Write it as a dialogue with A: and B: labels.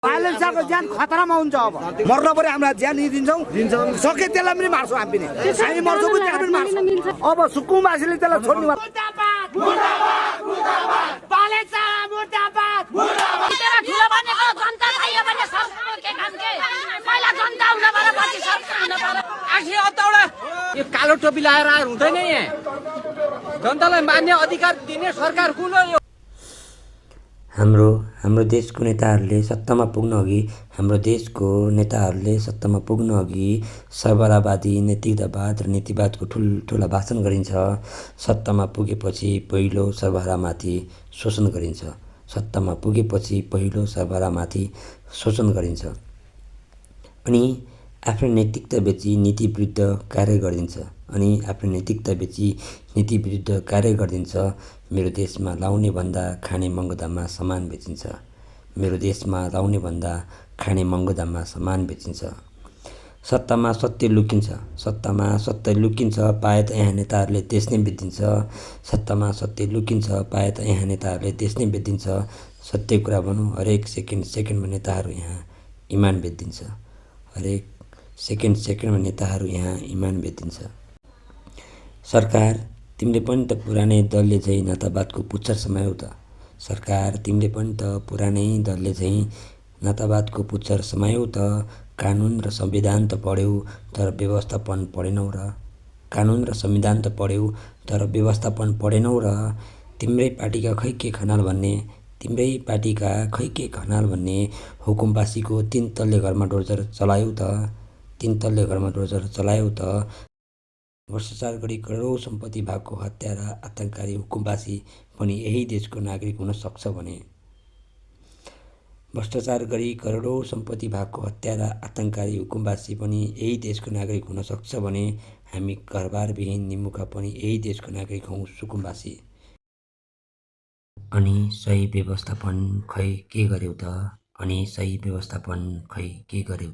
A: बाइलेन्सको ज्यान खतरामा हुन्छ। अब मर्न पऱ्यो हामीलाई ज्यान दिन्छौँ सके त्यसलाई पनि मार्छौँ हामी पनि हामी मर्छौँ त्यसलाई पनि मार्छौँ। अब सुकुम्बासीले त्यसलाई छोड्नु
B: यो कालो टोपी लगाएर हुँदैन। यहाँ जनतालाई मान्ने अधिकार दिने सरकार कुन हो? यो
C: हाम्रो देशको नेताहरूले सत्तामा पुग्न अघि सरबराहवादी नैतिकतावाद र नीतिवादको ठुला भाषण गरिन्छ। सत्तामा पुगेपछि पहिलो सरबराहमाथि शोषण गरिन्छ अनि आफ्नो नैतिकता बेची नीति विरुद्ध कार्य गरिदिन्छ। मेरो देशमा लाउने भन्दा खाने महँगो दाममा सामान बेचिन्छ। सत्तामा सत्य लुकिन्छ पाए त यहाँ नेताहरूले देश नै बेचिदिन्छ। सत्य कुरा भनौँ, हरेक सेकेन्डमा नेताहरू यहाँ इमान बेचिदिन्छ। सरकार तिमीले पनि त पुरानै दलले झैँ नातावादको पुच्छर समायौ त। कानुन र संविधान त पढ्यौ तर व्यवस्थापन पढेनौ र तिम्रै पार्टीका खै के खनाल भन्ने हुकुमबासीको तीन तल्ले घरमा डोजर चलायौ त। भ्रष्टाचार गरी करोडौँ सम्पत्ति भएको हत्यारा आतंककारी हुकुमबासी पनि यही देशको नागरिक हुन सक्छ भने हामी घरबारविहीन निमुखा पनि यही देशको नागरिक हौँ सुकुम्बासी। अनि सही व्यवस्थापन खै के गर्यौ त?